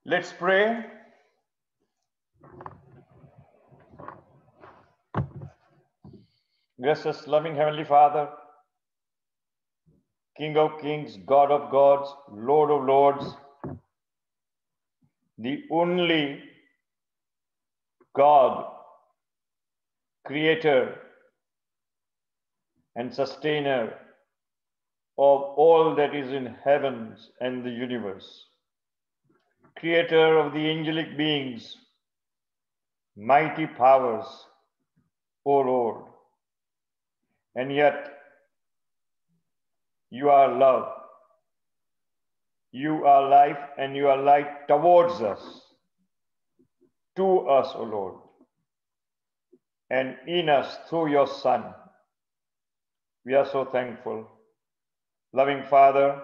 Let's pray. Gracious, loving Heavenly Father, King of kings, God of gods, Lord of lords, the only God, creator and sustainer of all that is in heavens and the universe, creator of the angelic beings, mighty powers, O Lord. And yet, you are love, you are life, and you are light towards us, to us, O Lord, and in us through your Son. We are so thankful. Loving Father,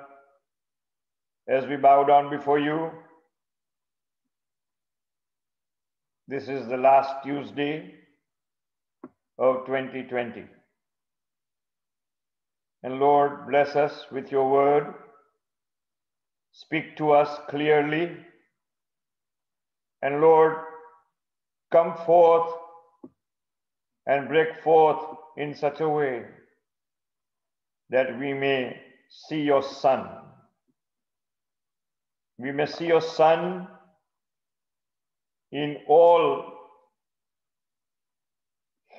as we bow down before you, this is the last Tuesday of 2020. And Lord, bless us with your word. Speak to us clearly. And Lord, come forth and break forth in such a way that we may see your Son. We may see your Son in all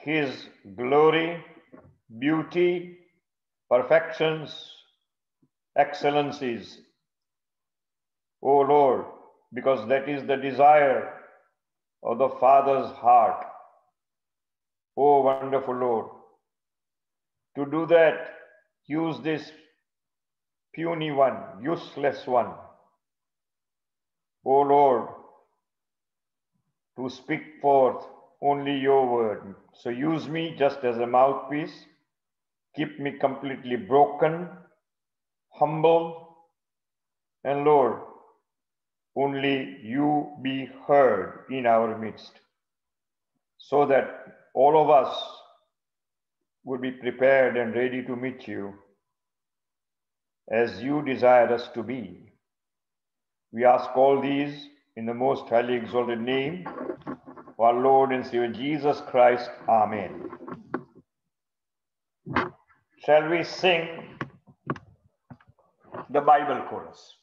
his glory, beauty, perfections, excellencies. O Lord, because that is the desire of the Father's heart. O wonderful Lord, to do that, use this puny one, useless one. O Lord, to speak forth only your word. So use me just as a mouthpiece. Keep me completely broken, humble, and Lord, only you be heard in our midst, so that all of us would be prepared and ready to meet you as you desire us to be. We ask all these in the most highly exalted name of our Lord and Savior Jesus Christ. Amen. Shall we sing the Bible chorus?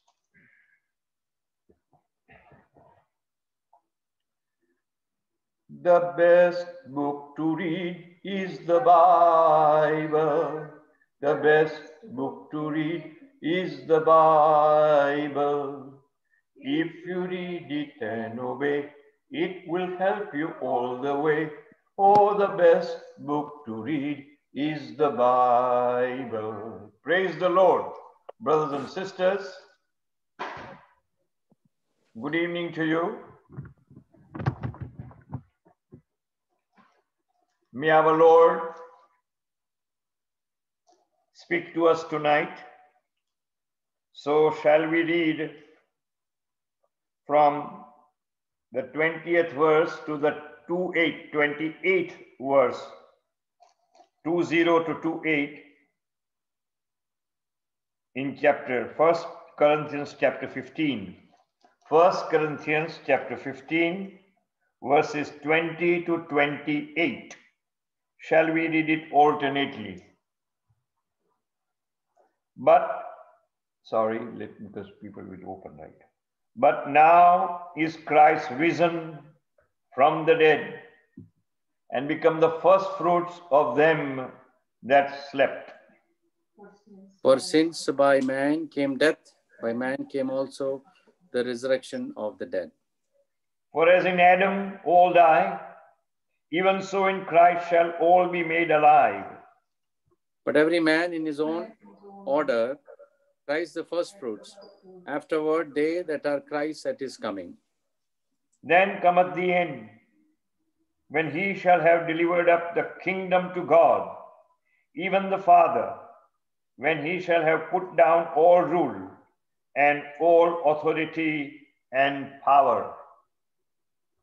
The best book to read is the Bible. The best book to read is the Bible. If you read it and obey, it will help you all the way. Oh, the best book to read is the Bible. Praise the Lord, brothers and sisters. Good evening to you. May our Lord speak to us tonight. So shall we read from the 20th verse to the 28th verse, 20 to 28 in chapter 1 Corinthians chapter 15. 1 Corinthians chapter 15 verses 20 to 28. Shall we read it alternately? Because people will open, right? But now is Christ risen from the dead and become the first fruits of them that slept. For since by man came death, by man came also the resurrection of the dead. For as in Adam all die, even so in Christ shall all be made alive. But every man in his own order, Christ the first fruits, afterward they that are Christ at his coming. Then cometh the end, when he shall have delivered up the kingdom to God, even the Father, when he shall have put down all rule and all authority and power.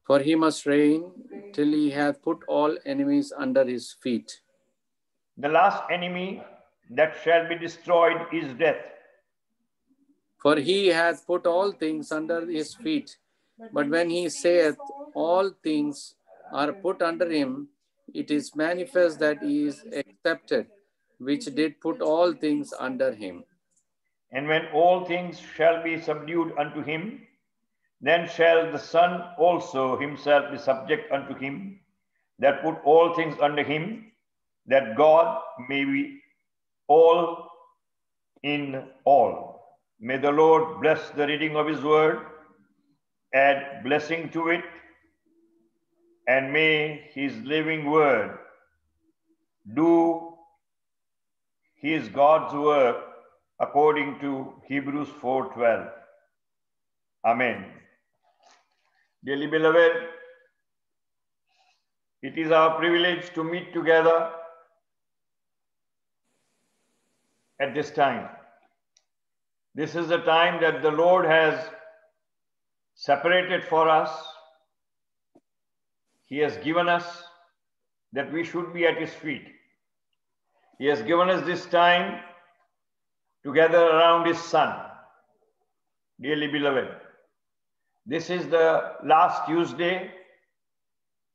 For he must reign till he hath put all enemies under his feet. The last enemy that shall be destroyed is death. For he hath put all things under his feet. But when he saith, all things are put under him, it is manifest that he is accepted, which did put all things under him. And when all things shall be subdued unto him, then shall the Son also himself be subject unto him, that put all things under him, that God may be all in all. May the Lord bless the reading of his word, add blessing to it, and may his living word do his God's work according to Hebrews 4:12. Amen. Dearly beloved, it is our privilege to meet together at this time. This is the time that the Lord has separated for us. He has given us that we should be at his feet. He has given us this time to gather around his Son. Dearly beloved, this is the last Tuesday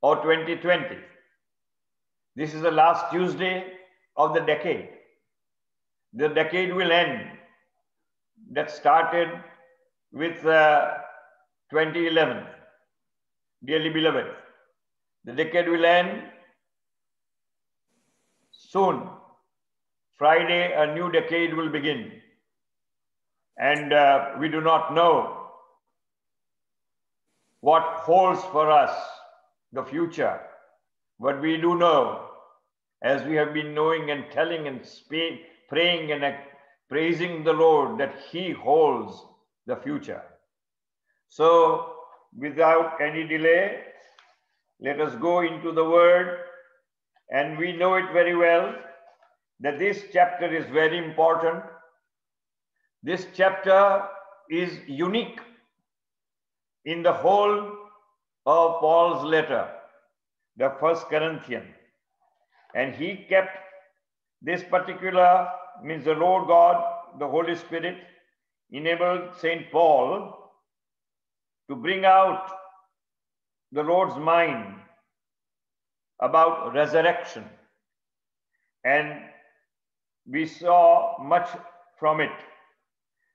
of 2020. This is the last Tuesday of the decade. The decade will end. That started with 2011. Dearly beloved, the decade will end soon. Friday, a new decade will begin. And we do not know what holds for us the future. But we do know, as we have been knowing and telling and praying and praising the Lord, that he holds the future. So, without any delay, let us go into the word. And we know it very well that this chapter is very important. This chapter is unique in the whole of Paul's letter, the 1 Corinthians. And he kept this particular, means the Lord God, the Holy Spirit, enabled St. Paul to bring out the Lord's mind about resurrection. And we saw much from it.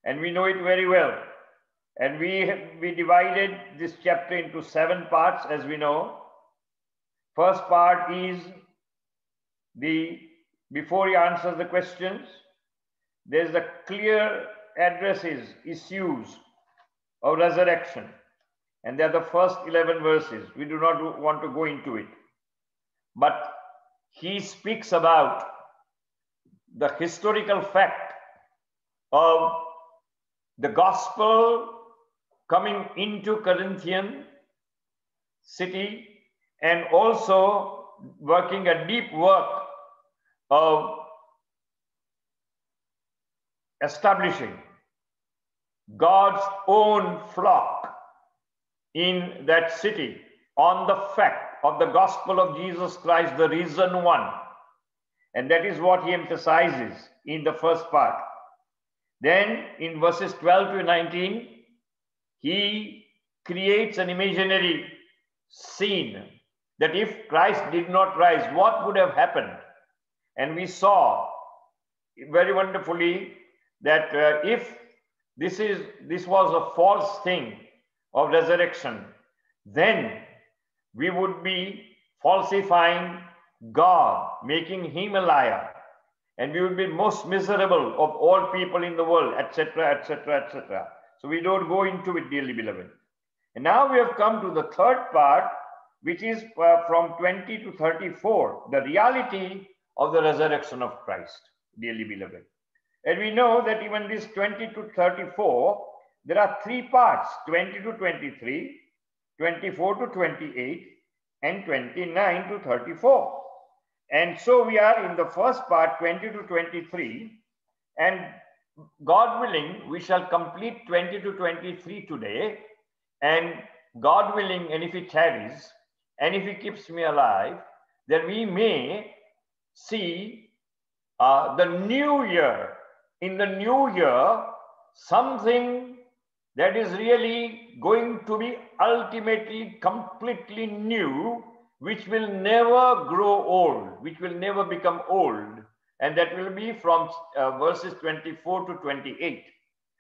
And we know it very well. And we divided this chapter into 7 parts, as we know. First part is before he answers the questions, there's the clear addresses, issues of resurrection. And they're the first 11 verses. We do not want to go into it. But he speaks about the historical fact of the gospel coming into Corinthian city and also working a deep work of establishing God's own flock in that city on the fact of the gospel of Jesus Christ, the risen one. And that is what he emphasizes in the first part. Then in verses 12 to 19, he creates an imaginary scene that if Christ did not rise, what would have happened? And we saw very wonderfully that if this was a false thing of resurrection, then we would be falsifying God, making him a liar, and we would be most miserable of all people in the world, etc., etc., etc. So we don't go into it, dearly beloved. And now we have come to the third part, which is from 20 to 34, the reality of the resurrection of Christ, dearly beloved. And we know that even this 20 to 34, there are 3 parts, 20 to 23, 24 to 28, and 29 to 34. And so we are in the first part, 20 to 23, and God willing, we shall complete 20 to 23 today, and God willing, and if he tarries, and if he keeps me alive, then we may see the new year. In the new year, something that is really going to be ultimately completely new, which will never grow old, which will never become old. And that will be from verses 24 to 28.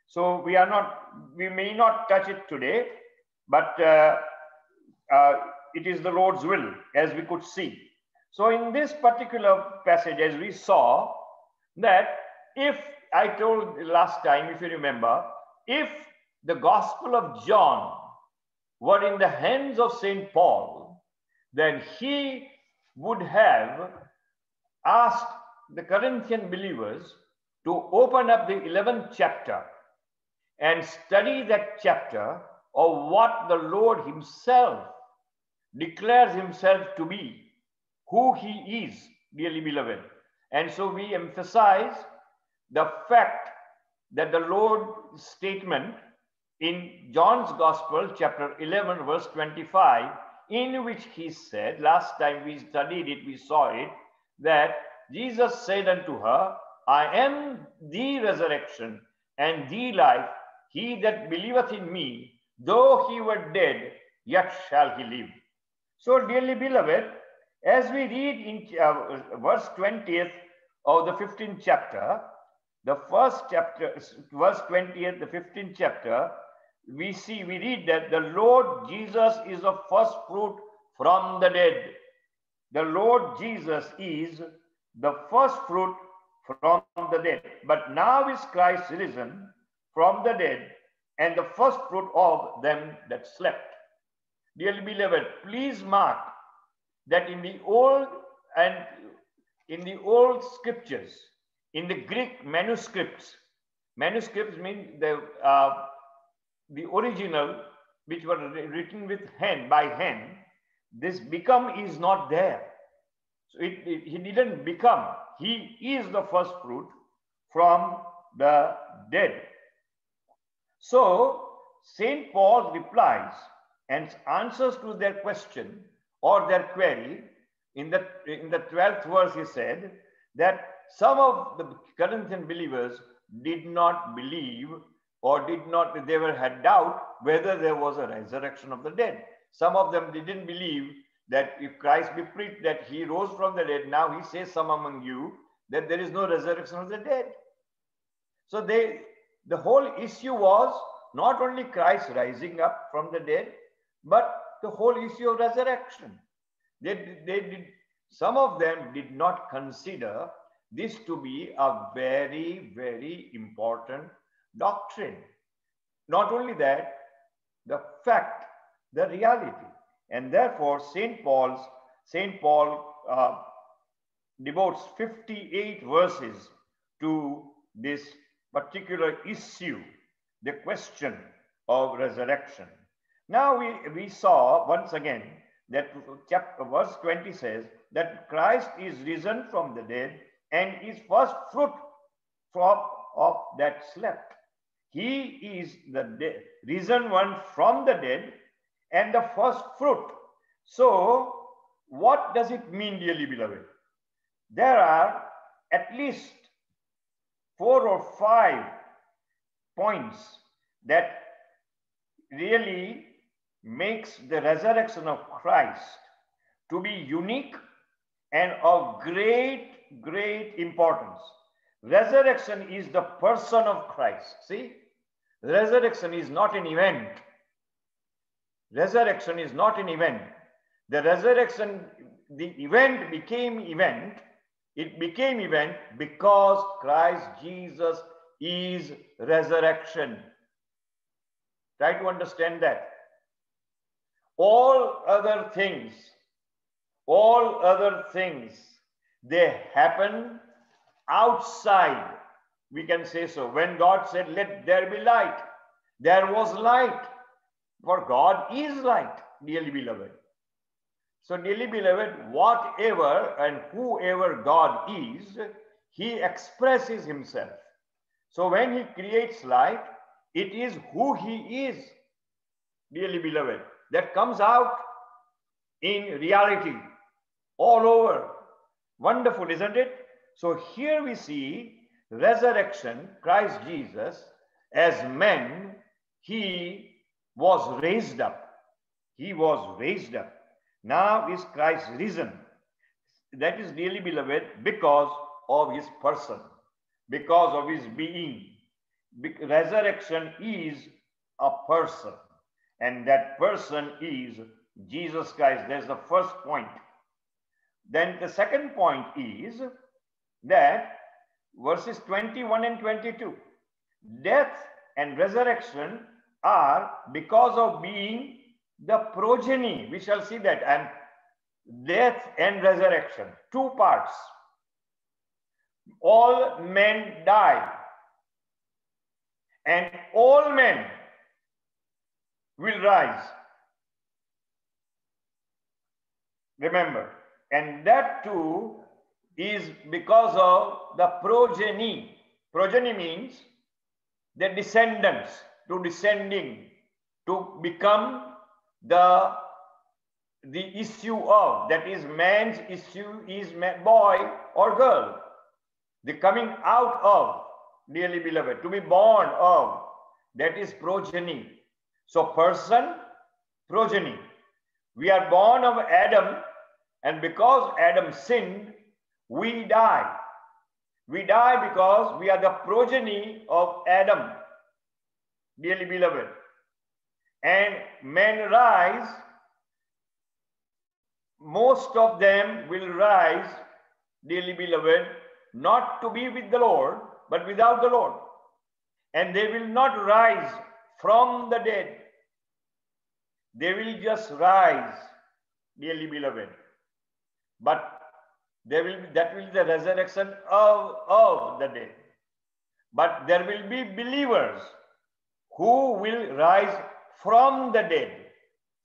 So we may not touch it today, but it is the Lord's will, as we could see. So in this particular passage, as we saw, that if I told last time, if you remember, if the Gospel of John were in the hands of St. Paul, then he would have asked the Corinthian believers to open up the 11th chapter and study that chapter of what the Lord himself declares himself to be, who he is, dearly beloved. And so we emphasize the fact that the Lord's statement in John's Gospel, chapter 11, verse 25, in which he said, last time we studied it, we saw it, that Jesus said unto her, I am the resurrection and the life. He that believeth in me, though he were dead, yet shall he live. So, dearly beloved, as we read in verse 20th of the 15th chapter, the first chapter, verse 20th, the 15th chapter, we read that the Lord Jesus is the first fruit from the dead. The Lord Jesus is the first fruit from the dead. But now is Christ risen from the dead and the first fruit of them that slept. Dearly beloved, please mark that in the old scriptures, in the Greek manuscripts mean the original, which were written by hand, this become is not there. So he didn't become. He is the first fruit from the dead. So St. Paul replies and answers to their question or their query. In the 12th verse, he said that some of the Corinthian believers did not believe, or they had doubt whether there was a resurrection of the dead. Some of them didn't believe that if Christ be preached that he rose from the dead, now he says some among you that there is no resurrection of the dead. So the whole issue was not only Christ rising up from the dead, but the whole issue of resurrection. Some of them did not consider this to be a very, very important doctrine. Not only that, the fact, the reality. And therefore, St. Paul devotes 58 verses to this particular issue, the question of resurrection. Now we saw once again that verse 20 says that Christ is risen from the dead and is first fruit of that slept. He is the risen one from the dead and the first fruit. So what does it mean, dearly beloved? There are at least 4 or 5 points that really makes the resurrection of Christ to be unique and of great, great importance. Resurrection is the person of Christ. See, resurrection is not an event. Resurrection is not an event. The resurrection, the event became event. It became event because Christ Jesus is resurrection. Try to understand that. All other things, they happen outside. We can say so. When God said, let there be light, there was light. For God is light, dearly beloved. So, dearly beloved, whatever and whoever God is, he expresses himself. So, when he creates light, it is who he is, dearly beloved, that comes out in reality all over. Wonderful, isn't it? So, here we see resurrection, Christ Jesus, as man, he was raised up. He was raised up. Now is Christ risen. That is, dearly beloved, because of his person, because of his being. Resurrection is a person, and that person is Jesus Christ. That's the first point. Then the second point is that verses 21 and 22, death and resurrection are because of being the progeny. We shall see that. And death and resurrection, two parts. All men die, and all men will rise. Remember, and that too is because of the progeny. Progeny means the descendants, to descending, to become the issue of, that is, man's issue is boy or girl. The coming out of, dearly beloved, to be born of, that is progeny. So person, progeny. We are born of Adam, and because Adam sinned, we die. We die because we are the progeny of Adam, dearly beloved. And men rise, most of them will rise, dearly beloved, not to be with the Lord, but without the Lord. And they will not rise from the dead. They will just rise, dearly beloved. But that will be the resurrection of the dead. But there will be believers who will rise from the dead,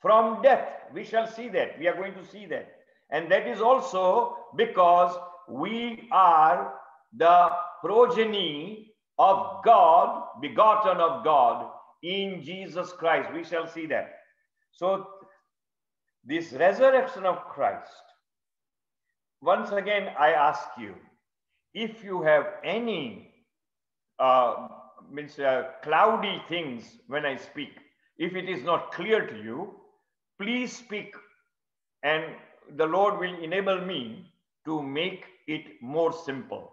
from death. We shall see that. We are going to see that. And that is also because we are the progeny of God, begotten of God in Jesus Christ. We shall see that. So this resurrection of Christ, once again, I ask you, if you have any cloudy things when I speak, if it is not clear to you, please speak, and the Lord will enable me to make it more simple.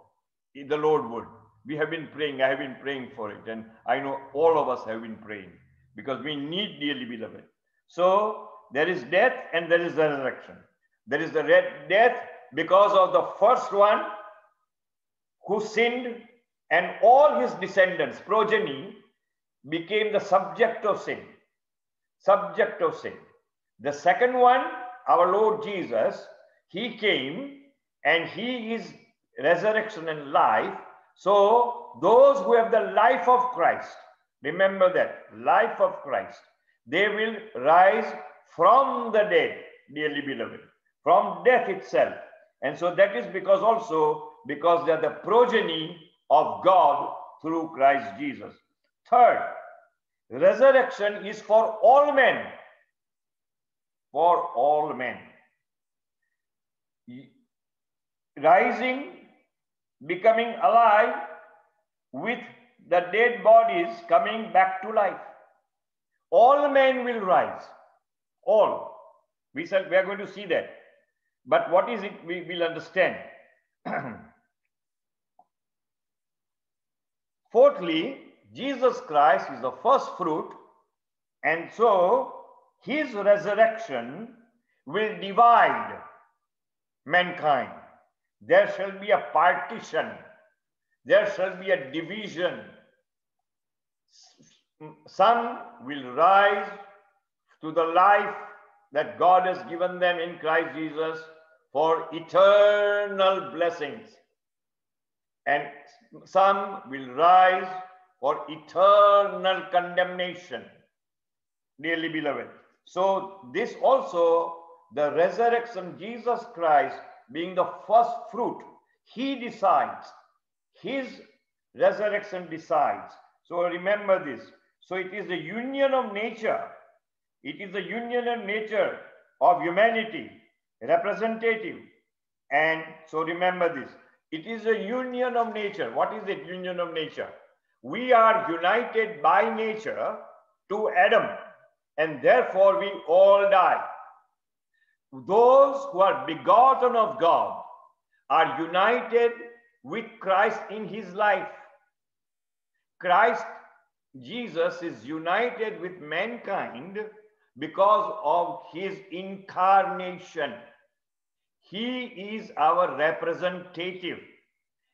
The Lord would. We have been praying, I have been praying for it, and I know all of us have been praying, because we need, dearly beloved. So there is death and there is resurrection. There is the death because of the first one who sinned, and all his descendants, progeny, became the subject of sin. Subject of sin. The second one, our Lord Jesus, he came and he is resurrection and life. So those who have the life of Christ, remember that, life of Christ, they will rise from the dead, dearly beloved, from death itself. And so that is because they are the progeny of God through Christ Jesus. Third, resurrection is for all men. For all men. Rising, becoming alive with the dead bodies coming back to life. All men will rise. All. We are going to see that. But what is it? We will understand. Fourthly, Jesus Christ is the first fruit, and so his resurrection will divide mankind. There shall be a partition. There shall be a division. Some will rise to the life that God has given them in Christ Jesus for eternal blessings. And some will rise for eternal condemnation, dearly beloved. So this also, the resurrection, Jesus Christ being the first fruit, he decides. His resurrection decides. So remember this. So it is the union of nature. It is the union of nature of humanity, representative. And so remember this. It is a union of nature. What is it, union of nature? We are united by nature to Adam. and therefore we all die. Those who are begotten of God are united with Christ in his life. Christ, Jesus, is united with mankind because of his incarnation. He is our representative,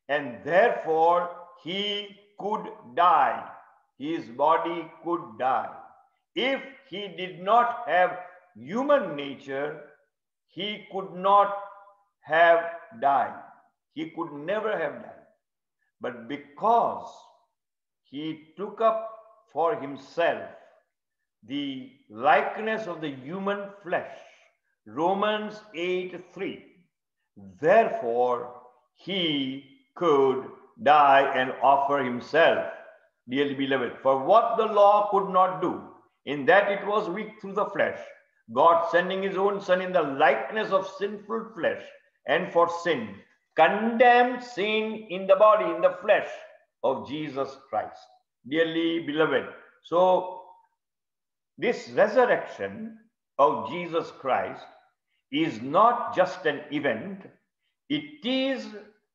and therefore he could die. His body could die. If he did not have human nature, he could not have died. He could never have died. But because he took up for himself the likeness of the human flesh, Romans 8:3, therefore he could die and offer himself. Dearly beloved, for what the law could not do, in that it was weak through the flesh, God sending his own Son in the likeness of sinful flesh, and for sin, condemned sin in the body, in the flesh of Jesus Christ. Dearly beloved, so this resurrection of Jesus Christ is not just an event, it is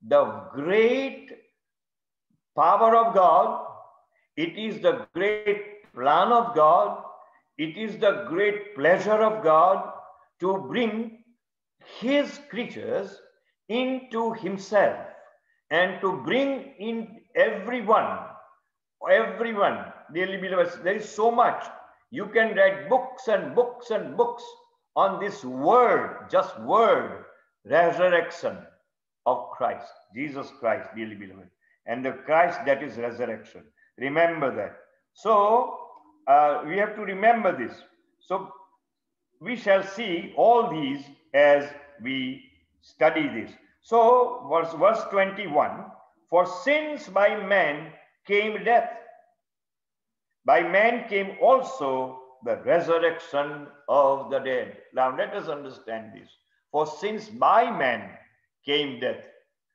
the great power of God, it is the great plan of God, it is the great pleasure of God to bring his creatures into himself and to bring in everyone, dearly beloved. There is so much. You can write books and books and books on this word, just word, resurrection of Christ, Jesus Christ, dearly beloved, and the Christ that is resurrection. Remember that. So we have to remember this. So we shall see all these as we study this. So verse 21, for since by man came death, by man came also the resurrection of the dead. Now let us understand this. For since by man came death,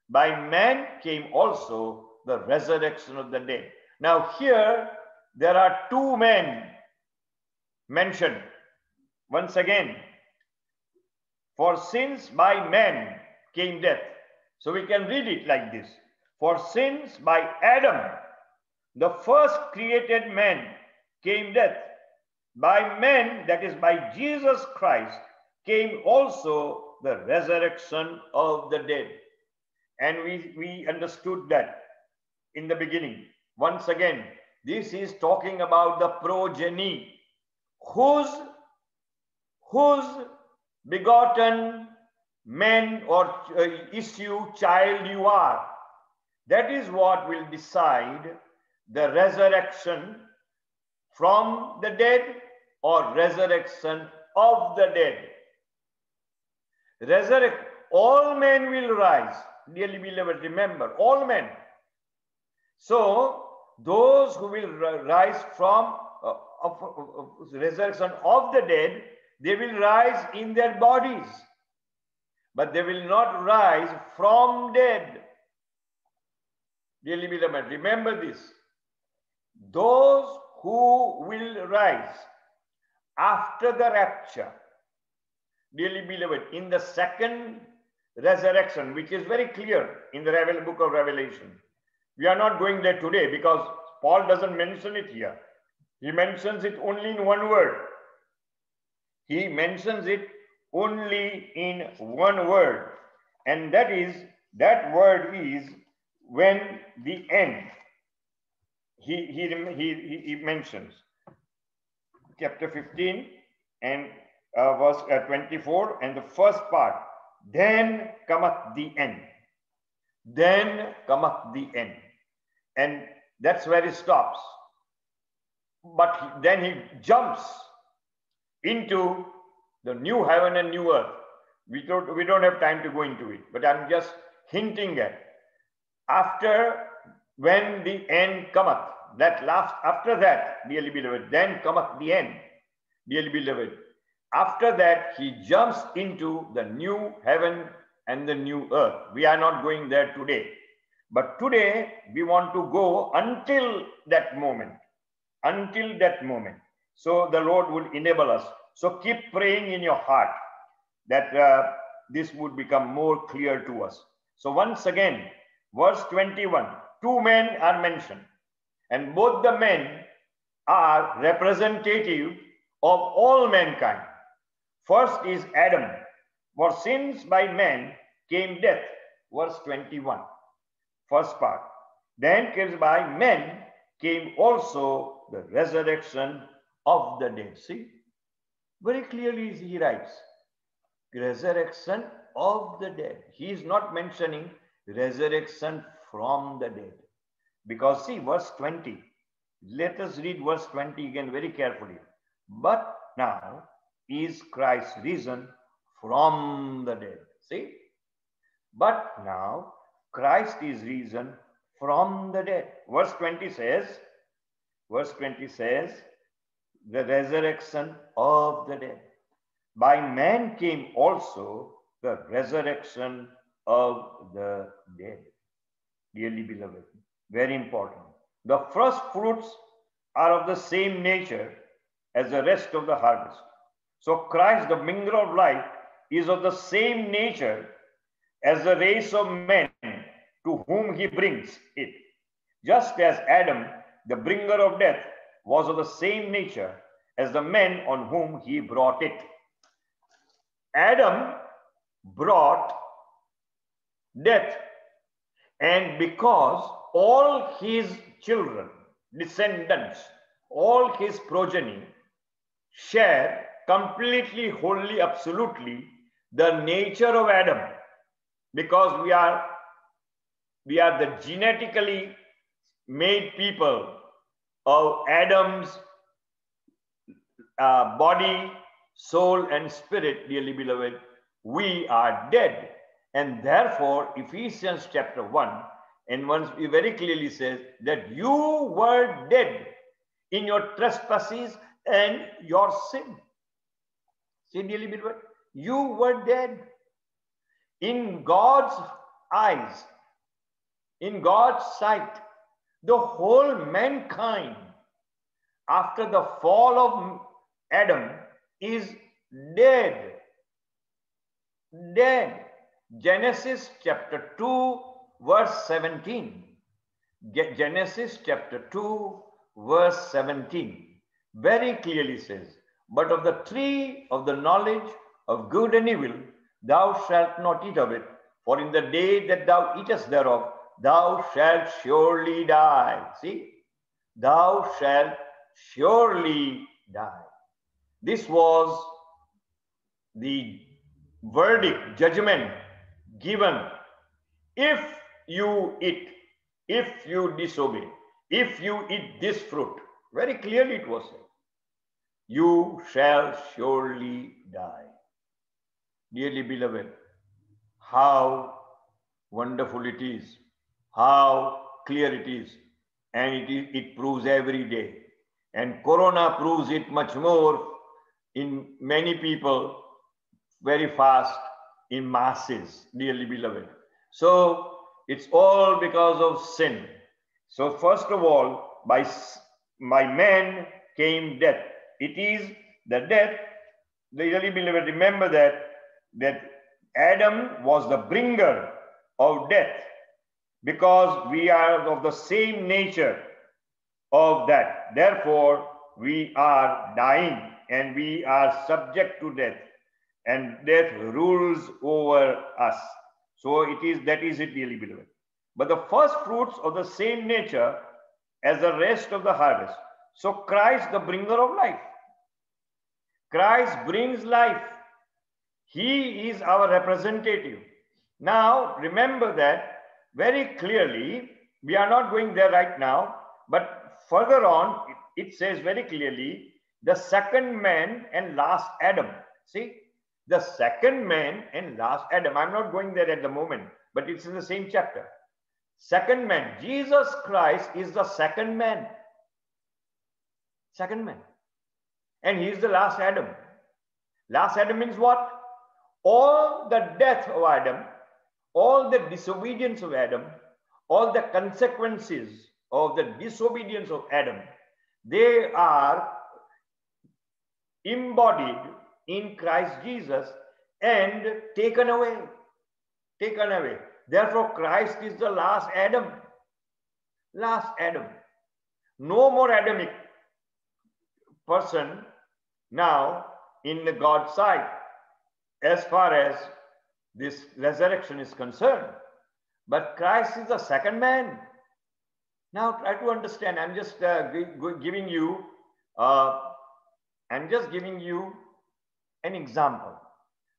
by man came also the resurrection of the dead. Now here there are two men mentioned. Once again, for since by man came death. So we can read it like this. For since by Adam, the first created man, came death, by man, that is by Jesus Christ, came also the resurrection of the dead. And we understood that in the beginning. Once again, this is talking about the progeny, whose begotten men or issue child you are. That is what will decide the resurrection from the dead or resurrection of the dead. All men will rise. Dearly beloved, remember, all men. So those who will rise from resurrection of the dead, they will rise in their bodies, but they will not rise from dead. Dearly beloved, remember this. Those who will rise after the rapture, dearly beloved, in the second resurrection, which is very clear in the book of Revelation. We are not going there today because Paul doesn't mention it here. He mentions it only in one word. He mentions it only in one word. And that word is when the end. He mentions chapter 15 and verse 24 and the first part. Then cometh the end. Then cometh the end. And that's where it stops. But then he jumps into the new heaven and new earth. We don't have time to go into it, but I'm just hinting at. After, when the end cometh, after that, dearly beloved, then cometh the end, dearly beloved. After that, he jumps into the new heaven and the new earth. We are not going there today. But today, we want to go until that moment. Until that moment. So the Lord would enable us. So keep praying in your heart that this would become more clear to us. So once again, verse 21, two men are mentioned, and both the men are representative of all mankind. First is Adam. For sins by man came death, verse 21, first part. Then comes by men came also the resurrection of the dead. See, very clearly he writes, resurrection of the dead. He is not mentioning resurrection from the dead. Because see, verse 20. Let us read verse 20 again very carefully. But now is Christ risen from the dead. See? But now Christ is risen from the dead. Verse 20 says, the resurrection of the dead. By man came also the resurrection of the dead. Dearly beloved, very important. The first fruits are of the same nature as the rest of the harvest. So Christ, the bringer of life, is of the same nature as the race of men to whom he brings it. Just as Adam, the bringer of death, was of the same nature as the men on whom he brought it. Adam brought death, and because all his children, descendants, all his progeny share completely, wholly, absolutely the nature of Adam, because we are the genetically made people of Adam's body, soul, and spirit, dearly beloved, we are dead. And therefore, Ephesians chapter 1 and 1 very clearly says that you were dead in your trespasses and your sin. See, dearly beloved, you were dead. In God's eyes, in God's sight, the whole mankind after the fall of Adam is dead. Dead. Genesis chapter 2 verse 17. Genesis chapter 2 verse 17 very clearly says, but of the tree of the knowledge of good and evil thou shalt not eat of it, for in the day that thou eatest thereof thou shalt surely die. See, thou shalt surely die. This was the verdict, judgment given. If you eat, if you disobey, if you eat this fruit, very clearly it was said, you shall surely die. Dearly beloved, how wonderful it is, how clear it is, and it proves every day. And Corona proves it much more in many people very fast in masses, dearly beloved. So it's all because of sin. So first of all, by man came death. It is the death, dearly beloved, remember that Adam was the bringer of death, because we are of the same nature of that. Therefore, we are dying and we are subject to death, and death rules over us. So that is it, dearly beloved. But the first fruits of the same nature as the rest of the harvest. So Christ, the bringer of life. Christ brings life. He is our representative. Now, remember that very clearly. We are not going there right now, but further on, it says very clearly, the second man and last Adam. See, the second man and last Adam. I'm not going there at the moment, but it's in the same chapter. Second man. Jesus Christ is the second man. Second man. And he is the last Adam. Last Adam means what? All the death of Adam, all the disobedience of Adam, all the consequences of the disobedience of Adam, they are embodied in Christ Jesus and taken away. Taken away. Therefore, Christ is the last Adam. Last Adam. No more Adamic person now in the God's sight as far as this resurrection is concerned. But Christ is the second man. Now try to understand. I'm just giving you an example.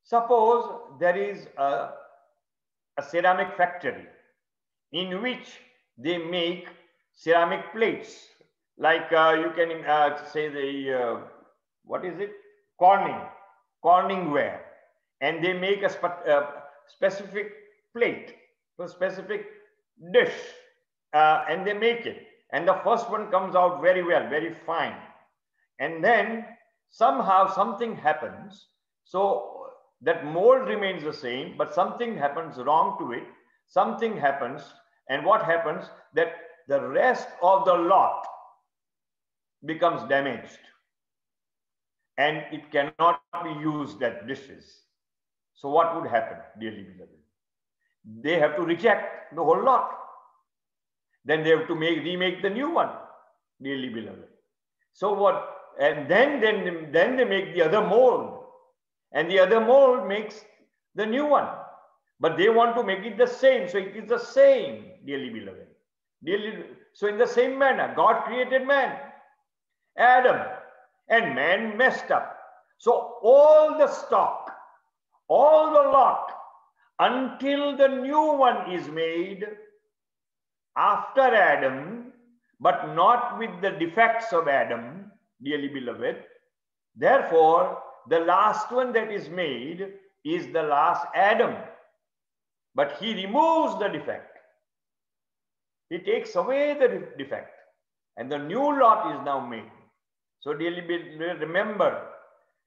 Suppose there is a ceramic factory in which they make ceramic plates, like you can say the what is it? Corning ware, and they make a specific plate, a specific dish, and they make it, and the first one comes out very well, very fine, and then somehow something happens, so that mold remains the same, but something happens wrong to it, something happens, and what happens, that the rest of the lot becomes damaged and it cannot be used as dishes. So what would happen, dearly beloved? They have to reject the whole lot. Then they have to remake the new one, dearly beloved. So what? And then they make the other mold, and the other mold makes the new one. But they want to make it the same, so it is the same, dearly beloved. So in the same manner, God created man, Adam, and man messed up. So all the stock, all the lot, until the new one is made after Adam, but not with the defects of Adam, dearly beloved. Therefore, the last one that is made is the last Adam. But he removes the defect. He takes away the defect. And the new lot is now made. So dearly beloved, remember,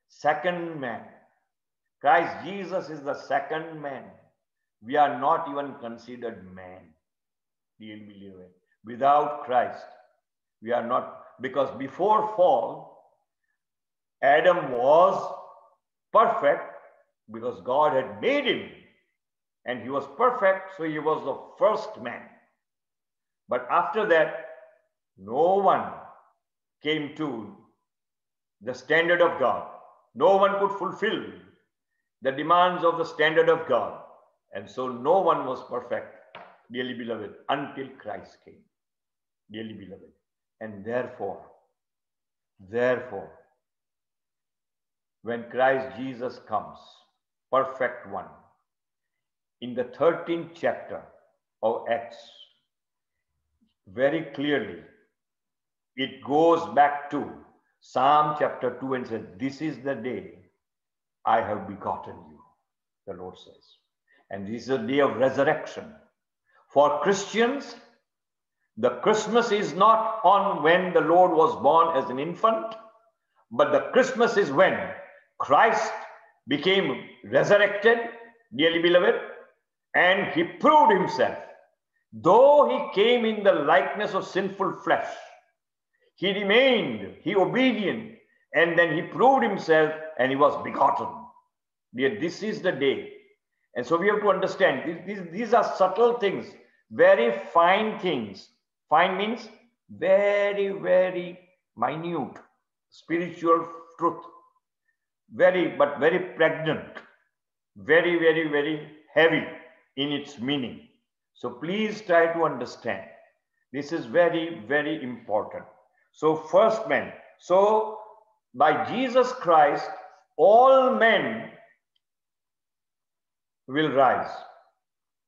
second man. Christ Jesus is the second man. We are not even considered man, dearly beloved. Without Christ, we are not, because before fall, Adam was perfect because God had made him. And he was perfect, so he was the first man. But after that, no one came to the standard of God. No one could fulfill the demands of the standard of God. And so no one was perfect, dearly beloved, until Christ came, dearly beloved. And therefore, when Christ Jesus comes, perfect one, in the 13th chapter of Acts, very clearly, it goes back to Psalm chapter 2 and says, "This is the day I have begotten you," the Lord says. And this is a day of resurrection. For Christians, the Christmas is not on when the Lord was born as an infant, but the Christmas is when Christ became resurrected, dearly beloved, and he proved himself. Though he came in the likeness of sinful flesh, he remained, he obedient, and then he proved himself and he was begotten. Dear, this is the day. And so we have to understand, these are subtle things, very fine things. Fine means very, very minute, spiritual truth. But very pregnant, very, very, very heavy in its meaning. So please try to understand. This is very, very important. So first man. So by Jesus Christ, all men will rise.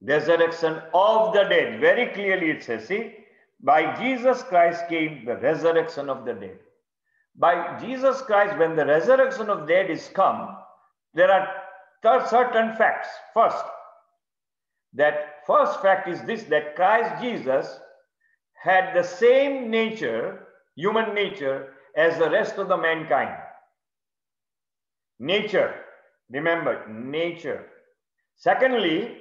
Resurrection of the dead. Very clearly it says, see, by Jesus Christ came the resurrection of the dead. By Jesus Christ, when the resurrection of the dead is come, there are certain facts. First fact is this, that Christ Jesus had the same nature, human nature, as the rest of the mankind. Nature, remember, nature. Secondly,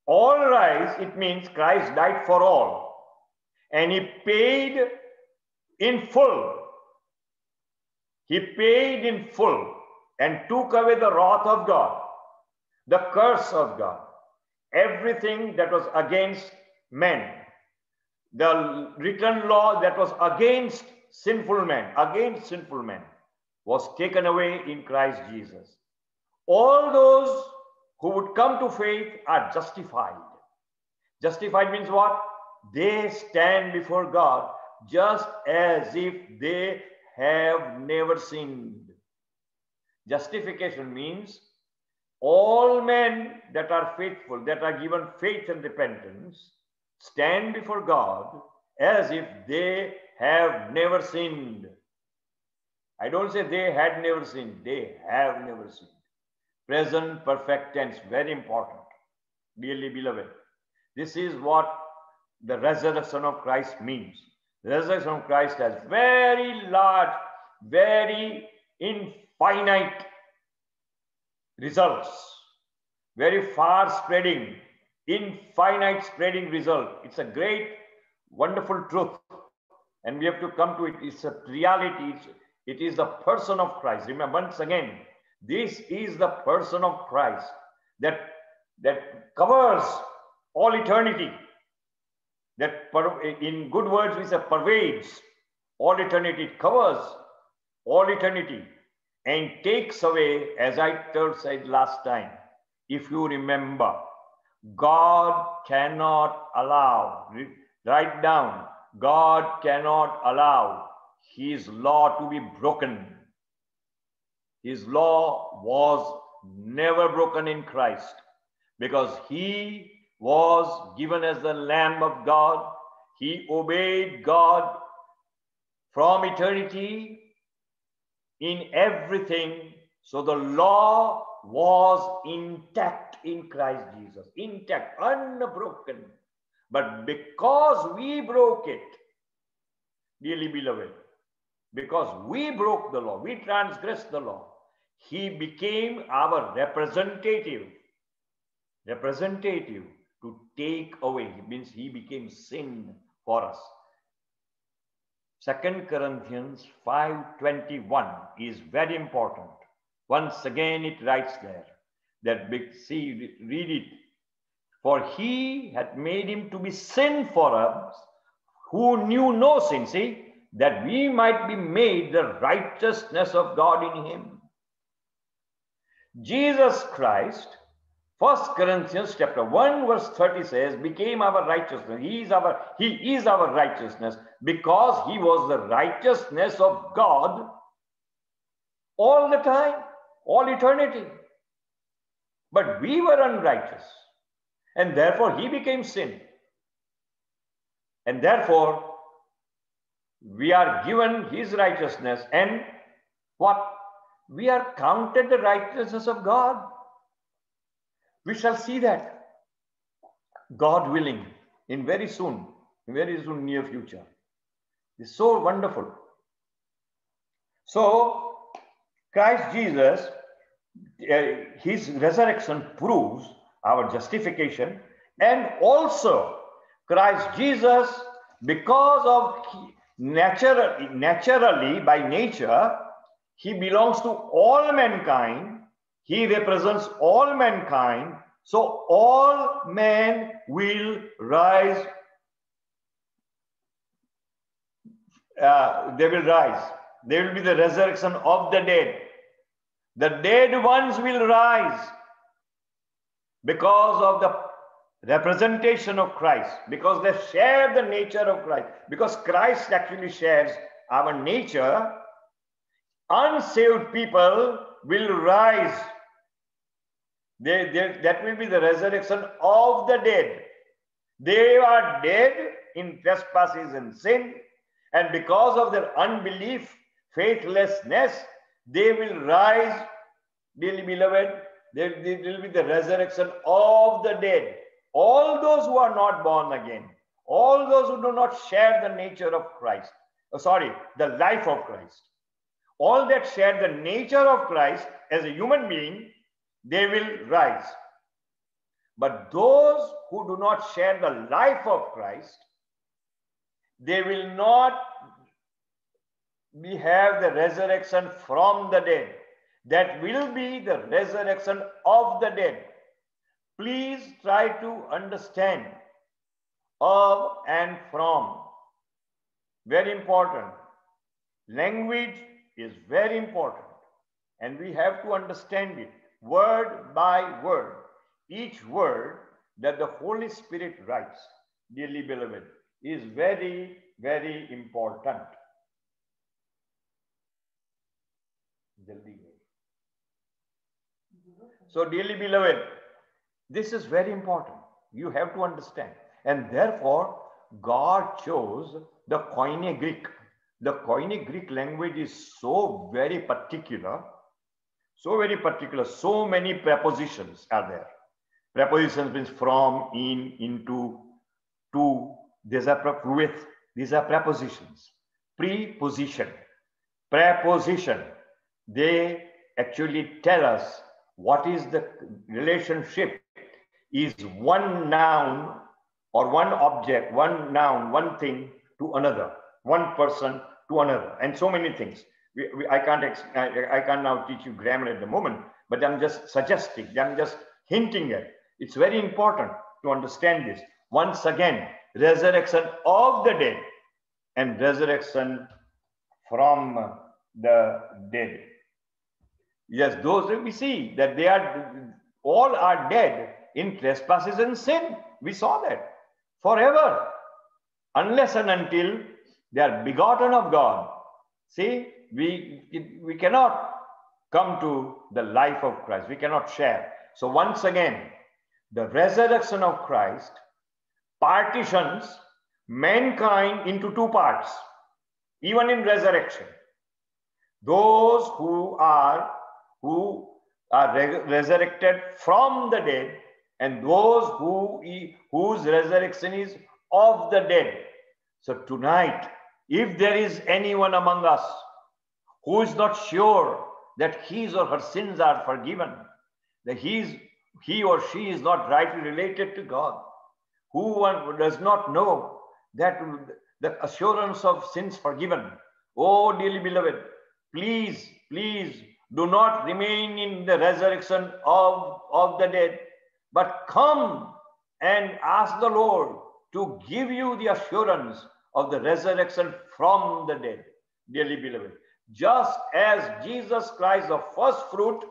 all rise, it means Christ died for all. And he paid in full He paid in full and took away the wrath of God, the curse of God, everything that was against men, the written law that was against sinful men, was taken away in Christ Jesus. All those who would come to faith are justified. Justified means what? They stand before God just as if they have never sinned. Justification means all men that are faithful, that are given faith and repentance, stand before God as if they have never sinned. I don't say they had never sinned, they have never sinned. Present perfect tense, very important. Dearly beloved, this is what the resurrection of Christ means. The resurrection of Christ has very large, very infinite results, very far spreading, infinite spreading result. It's a great, wonderful truth. And we have to come to it. It's a reality. It is the person of Christ. Remember, once again, this is the person of Christ that covers all eternity. That in good words we say pervades all eternity. It covers all eternity and takes away, as I said last time, if you remember, God cannot allow, write down, God cannot allow his law to be broken. His law was never broken in Christ because he was given as the Lamb of God. He obeyed God from eternity in everything. So the law was intact in Christ Jesus, intact, unbroken. But because we broke it, dearly beloved, because we broke the law, we transgressed the law, he became our representative to take away. It means he became sin for us. 2 Corinthians 5:21 is very important. Once again, it writes there that, see, read it. For he had made him to be sin for us who knew no sin, see, that we might be made the righteousness of God in him. Jesus Christ, 1 Corinthians chapter 1 verse 30 says, became our righteousness. He is our righteousness because he was the righteousness of God all the time, all eternity. But we were unrighteous, and therefore he became sin. And therefore we are given his righteousness, and what? We are counted the righteousness of God. We shall see that, God willing, in very soon near future. It's so wonderful. So Christ Jesus, his resurrection proves our justification, and also Christ Jesus, because of naturally by nature, he belongs to all mankind. He represents all mankind. So all men will rise. They will rise. There will be the resurrection of the dead. The dead ones will rise because of the representation of Christ, because they share the nature of Christ, because Christ actually shares our nature. Unsaved people will rise. That will be the resurrection of the dead. They are dead in trespasses and sin, and because of their unbelief, faithlessness, they will rise. Dearly beloved, there will be the resurrection of the dead. All those who are not born again, all those who do not share the nature of Christ, the life of Christ, all that share the nature of Christ as a human being, they will rise. But those who do not share the life of Christ, they will not we have the resurrection from the dead. That will be the resurrection of the dead. Please try to understand of and from. Very important. Language is very important, and we have to understand it word by word. Each word that the Holy Spirit writes, dearly beloved, is very, very important. So, dearly beloved, this is very important. You have to understand. And therefore, God chose the Koine Greek. The Koine Greek language is so very particular. So very particular. So many prepositions are there. Prepositions means from, in, into, to. These are with. These are prepositions. Preposition. Preposition. They actually tell us what is the relationship. Is one noun or one object, one noun, one thing to another, one person to another, and so many things. I can't now teach you grammar at the moment, but I'm just suggesting, I'm just hinting at. It's very important to understand this. Once again, resurrection of the dead and resurrection from the dead. Yes, those we see that they are all are dead in trespasses and sin. We saw that forever, unless and until they are begotten of God. See, we cannot come to the life of Christ. We cannot share. So once again, the resurrection of Christ partitions mankind into two parts, even in resurrection. Those who are resurrected from the dead, and those whose resurrection is of the dead. So tonight, if there is anyone among us who is not sure that his or her sins are forgiven, that he or she is not rightly related to God, who does not know that the assurance of sins forgiven, oh dearly beloved, please do not remain in the resurrection of the dead, but come and ask the Lord to give you the assurance of the resurrection from the dead, dearly beloved. Just as Jesus Christ, the first fruit,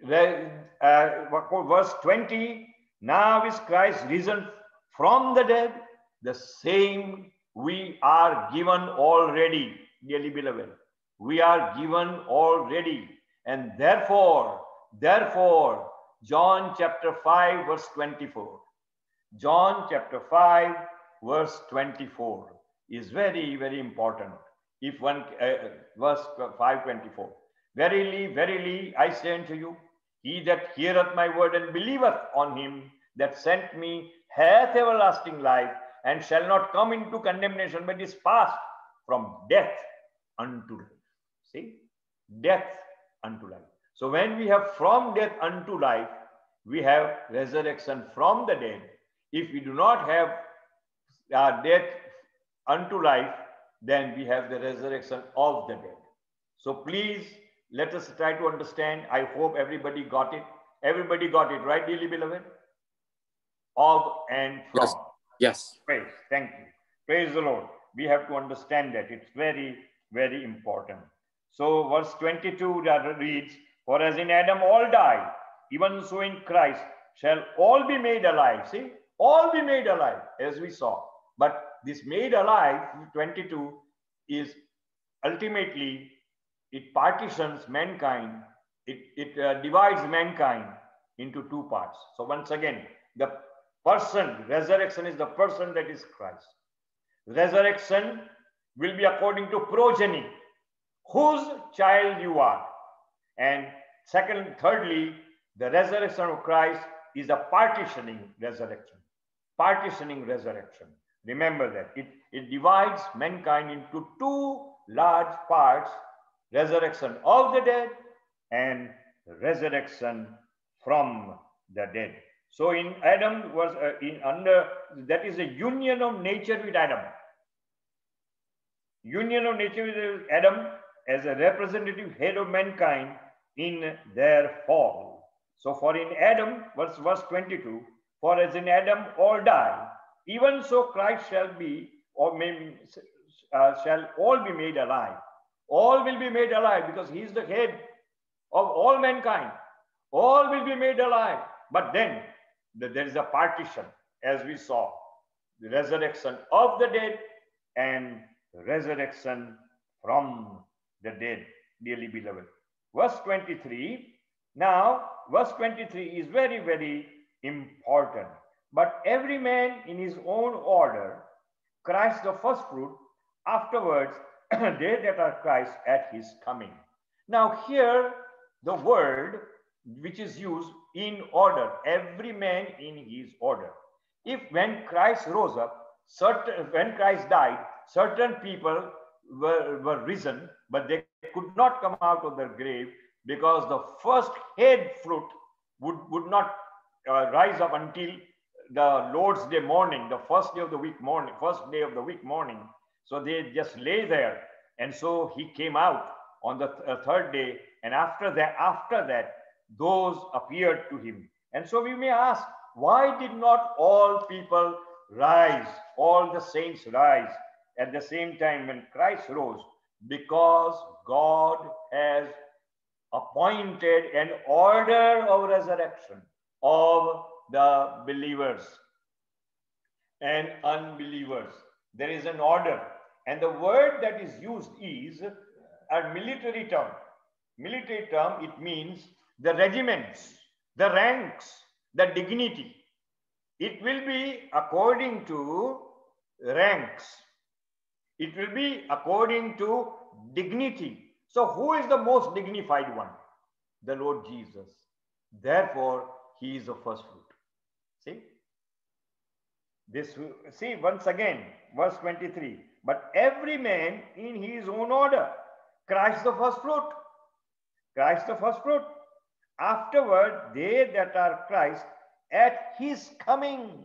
verse 20, now is Christ risen from the dead, the same we are given already, dearly beloved. We are given already. And therefore, John chapter 5, verse 24. John chapter 5, verse 24 is very, very important. If one, verse 5:24. Verily, verily, I say unto you, he that heareth my word and believeth on him that sent me hath everlasting life, and shall not come into condemnation, but is passed from death unto life. See, death unto life. So when we have from death unto life, we have resurrection from the dead. If we do not have death unto life, then we have the resurrection of the dead. So please, let us try to understand. I hope everybody got it. Everybody got it, right, dearly beloved? Of and from. Yes. Yes. Praise. Thank you. Praise the Lord. We have to understand that. It's very, very important. So verse 22 reads, for as in Adam all died, even so in Christ shall all be made alive. See, all be made alive, as we saw. But this made alive, 22, is ultimately, it partitions mankind, it divides mankind into two parts. So once again, the person, resurrection is the person that is Christ. Resurrection will be according to progeny, whose child you are. And thirdly, the resurrection of Christ is a partitioning resurrection. Partitioning resurrection. Remember that. It divides mankind into two large parts, resurrection of the dead and resurrection from the dead. So in Adam was that is a union of nature with Adam. Union of nature with Adam as a representative head of mankind in their fall. So for in Adam, verse 22, for as in Adam all die, even so Christ shall be, or shall all be made alive. All will be made alive because he is the head of all mankind. All will be made alive. But then there is a partition, as we saw, the resurrection of the dead and resurrection from the dead, dearly beloved. Verse 23. Now, verse 23 is very, very important. But every man in his own order, Christ the first fruit, afterwards they that are Christ at his coming. Now here the word which is used in order, every man in his order. If when Christ rose up, when Christ died, certain people were risen, but they could not come out of their grave because the first head fruit would not rise up until the Lord's Day morning, the first day of the week morning, So they just lay there. And so he came out on the third day. And after that, those appeared to him. And so we may ask, why did not all people rise, all the saints rise at the same time when Christ rose? Because God has appointed an order of resurrection of the believers and unbelievers. There is an order. And the word that is used is a military term. Military term, it means the regiments, the ranks, the dignity. It will be according to ranks. It will be according to dignity. So who is the most dignified one? The Lord Jesus. Therefore, he is the first fruit. See once again, verse 23. But every man in his own order. Christ the first fruit. Christ the first fruit. Afterward, they that are Christ at his coming.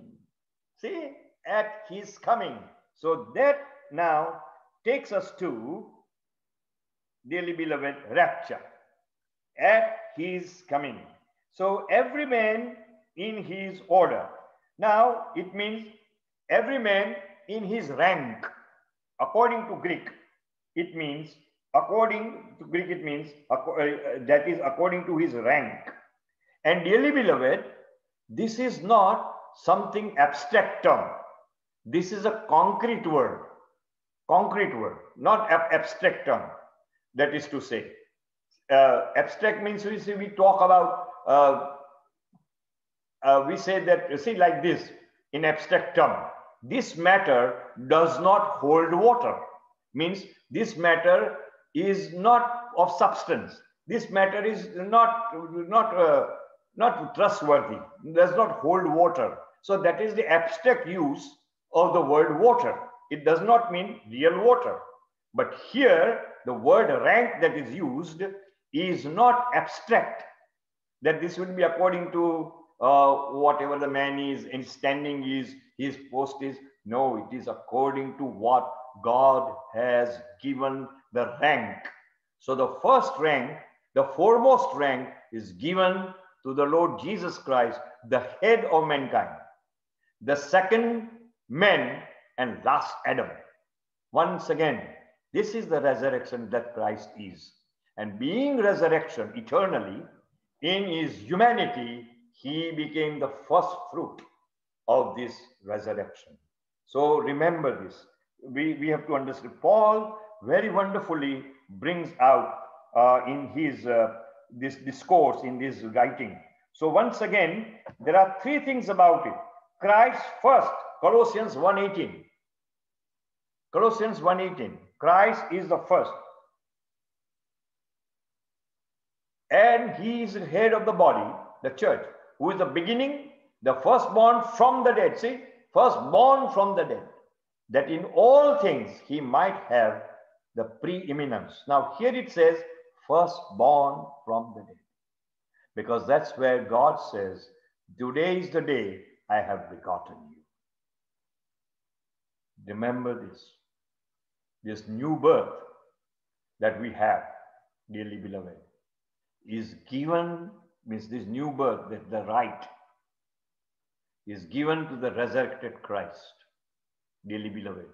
See, at his coming. So that now takes us to, dearly beloved, rapture. At his coming. So every man in his order. Now it means every man in his rank. According to Greek, it means, that is according to his rank. And dearly beloved, this is not something abstract term. This is a concrete word, not abstract term. That is to say, abstract means we talk about, we say that, see, like this, in abstract term, this matter does not hold water. Means this matter is not of substance. This matter is not trustworthy, does not hold water. So that is the abstract use of the word water. It does not mean real water. But here, the word rank that is used is not abstract, that this will be according to whatever the man is, in standing is, his post is. No, it is according to what God has given the rank. So the first rank, the foremost rank, is given to the Lord Jesus Christ, the head of mankind. The second, men, and last, Adam. Once again, this is the resurrection that Christ is. And being resurrection eternally, in his humanity, he became the first fruit of this resurrection. So remember this. We have to understand. Paul very wonderfully brings out in his this discourse, in this writing. So once again, there are three things about it. Christ first, Colossians 1:18. Colossians 1:18. Christ is the first. And he is the head of the body, the church, who is the beginning, the firstborn from the dead. See, firstborn from the dead, that in all things he might have the preeminence. Now here it says firstborn from the dead, because that's where God says, today is the day I have begotten you. Remember this. this new birth that we have, dearly beloved, is given, means this new birth, that the right is given to the resurrected Christ, dearly beloved,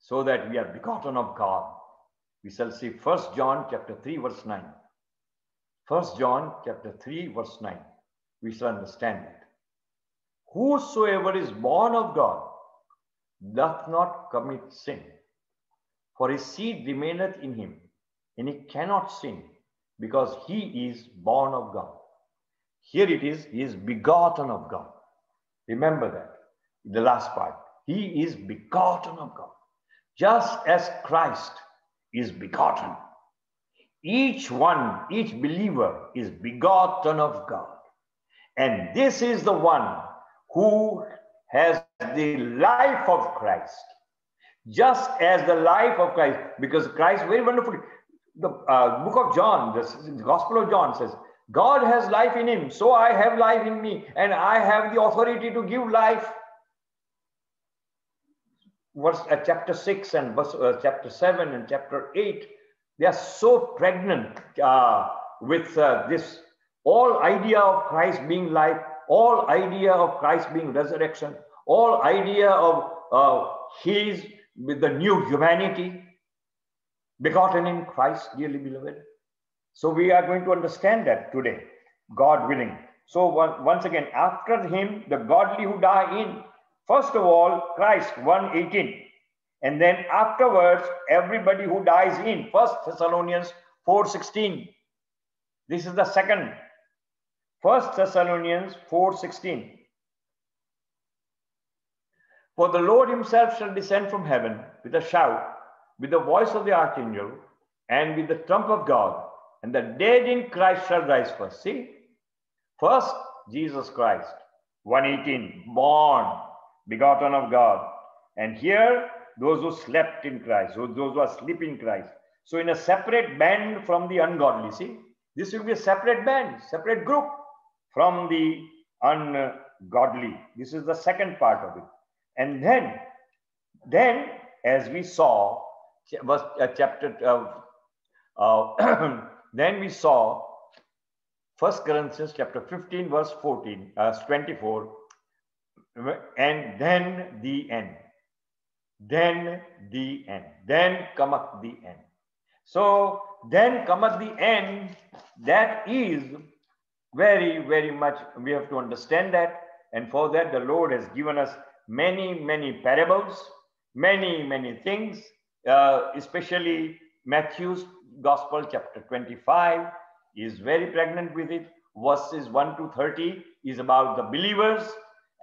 so that we are begotten of God. We shall see 1 John chapter 3 verse 9. 1 John chapter 3 verse 9. We shall understand it. Whosoever is born of God doth not commit sin, for his seed remaineth in him, and he cannot sin, because he is born of God. Here it is, he is begotten of God. Remember that, the last part. He is begotten of God. Just as Christ is begotten. Each one, each believer is begotten of God. And this is the one who has the life of Christ. Just as the life of Christ, because Christ, very wonderfully, the book of John, the Gospel of John says, God has life in him, so I have life in me, and I have the authority to give life. Verse chapter 6 and verse chapter 7 and chapter 8, they are so pregnant with this all idea of Christ being life, all idea of Christ being resurrection, all idea of his with the new humanity begotten in Christ, dearly beloved. So we are going to understand that today, God willing. So once again, after him, the godly who die in, first of all, Christ, 1:18. And then afterwards, everybody who dies in, 1 Thessalonians 4:16. This is the second. 1 Thessalonians 4:16. For the Lord himself shall descend from heaven with a shout, with the voice of the archangel, and with the trump of God, and the dead in Christ shall rise first. See? First, Jesus Christ, 1:18, born, begotten of God. And here, those who slept in Christ, those who are asleep in Christ. So in a separate band from the ungodly, see? This will be a separate band, separate group from the ungodly. This is the second part of it. And then as we saw, then we saw 1 Corinthians chapter 15, verse 24, and then the end. Then the end. Then cometh the end. So then cometh the end. That is very, very much, we have to understand that. And for that, the Lord has given us many, many parables, many, many things, especially Matthew's Gospel, chapter 25, is very pregnant with it. Verses 1 to 30 is about the believers,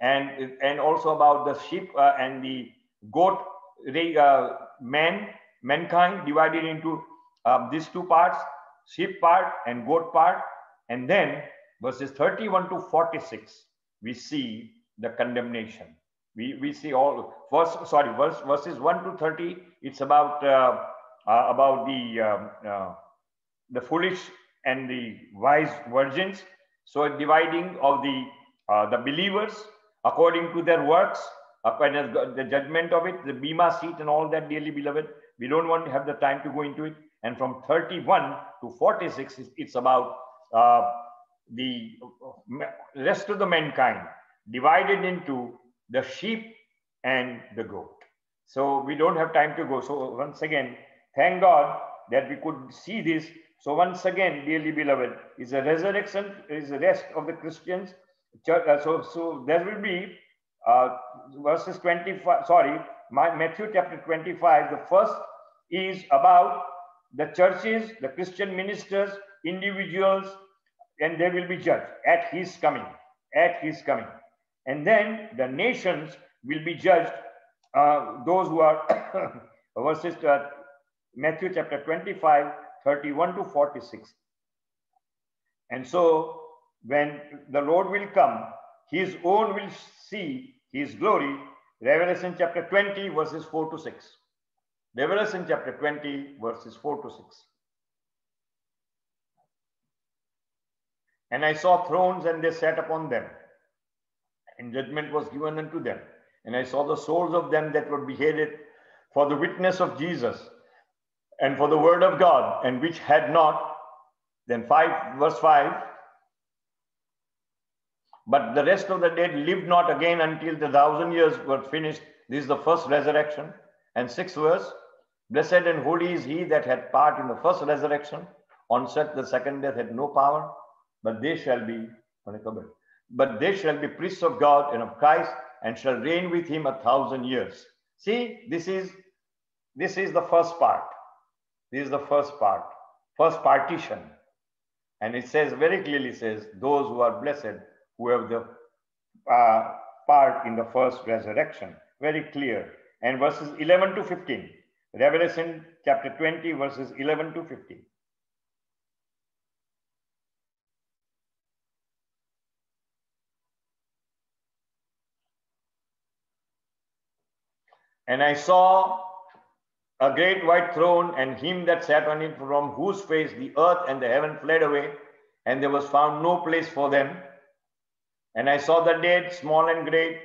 and also about the sheep and the goat, mankind divided into these two parts, sheep part and goat part. And then verses 31 to 46, we see the condemnation. We see all verses 1 to 30. It's about the foolish and the wise virgins. So dividing of the believers according to their works, according to the judgment of it, the bema seat and all that, dearly beloved. We don't want to have the time to go into it. And from 31 to 46, it's about the rest of the mankind divided into the sheep and the goat. So we don't have time to go. So once again, thank God that we could see this. So once again, dearly beloved, is a resurrection, is the rest of the Christians. So there will be verses 25, Matthew chapter 25. The first is about the churches, the Christian ministers, individuals, and they will be judged at his coming, at his coming. And then the nations will be judged, those who are verses Matthew chapter 25, 31 to 46. And so when the Lord will come, his own will see his glory. Revelation chapter 20, verses 4 to 6. Revelation chapter 20, verses 4 to 6. And I saw thrones, and they sat upon them, and judgment was given unto them. And I saw the souls of them that were beheaded for the witness of Jesus and for the word of God, and which had not. Then verse 5, but the rest of the dead lived not again until the 1,000 years were finished. This is the first resurrection. And 6th verse, blessed and holy is he that had part in the first resurrection. On such the second death had no power, but they shall be priests of God and of Christ, and shall reign with him 1,000 years. See, this is the first part. This is the first part, first partition. And it says very clearly, says, those who are blessed, who have the part in the first resurrection. Very clear. And verses 11 to 15. Revelation chapter 20, verses 11 to 15. And I saw a great white throne, and him that sat on it, from whose face the earth and the heaven fled away, and there was found no place for them. And I saw the dead, small and great,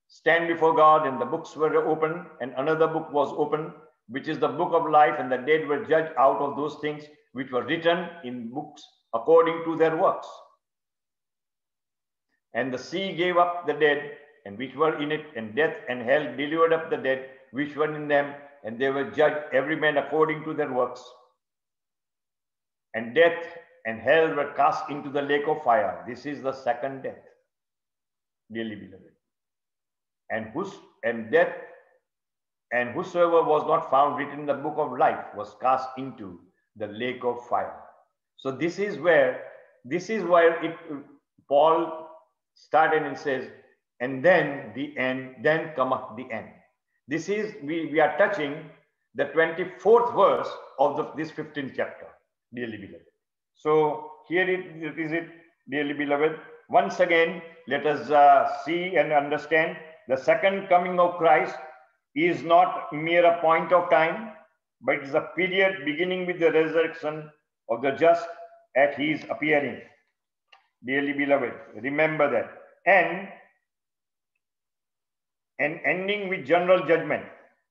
stand before God, and the books were opened, and another book was opened, which is the book of life, and the dead were judged out of those things which were written in books according to their works. And the sea gave up the dead, and which were in it, and death and hell delivered up the dead which were in them, and they were judged every man according to their works. And death and hell were cast into the lake of fire. This is the second death, dearly beloved. And death and whosoever was not found written in the book of life was cast into the lake of fire. So this is where Paul started and says, and then the end, then cometh the end. This is, we are touching the 24th verse of this 15th chapter, dearly beloved. So here it is, dearly beloved. Once again, let us see and understand the second coming of Christ is not mere a point of time, but it is a period beginning with the resurrection of the just at his appearing. Dearly beloved, remember that. And ending with general judgment.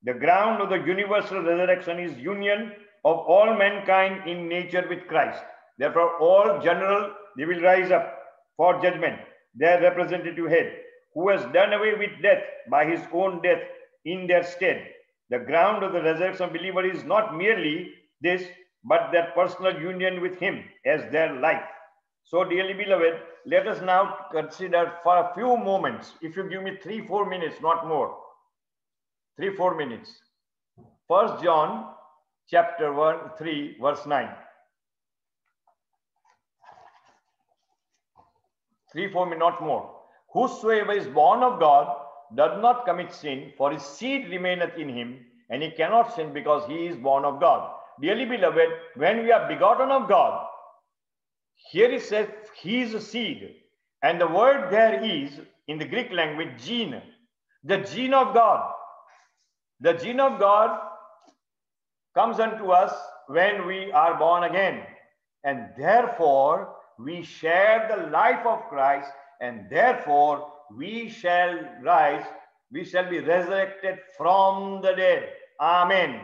The ground of the universal resurrection is union of all mankind in nature with Christ. Therefore, all general, they will rise up for judgment. Their representative head, who has done away with death by his own death in their stead. The ground of the resurrection believer is not merely this, but their personal union with him as their life. So, dearly beloved, let us now consider for a few moments, if you give me 3-4 minutes, not more, 3-4 minutes. 1 John chapter 3, verse 9. 3-4 minutes, not more. Whosoever is born of God does not commit sin, for his seed remaineth in him, and he cannot sin because he is born of God. Dearly beloved, when we are begotten of God, here it says he is a seed, and the word there is in the Greek language gene, the gene of God. The gene of God comes unto us when we are born again, and therefore we share the life of Christ, and therefore we shall rise, we shall be resurrected from the dead. Amen.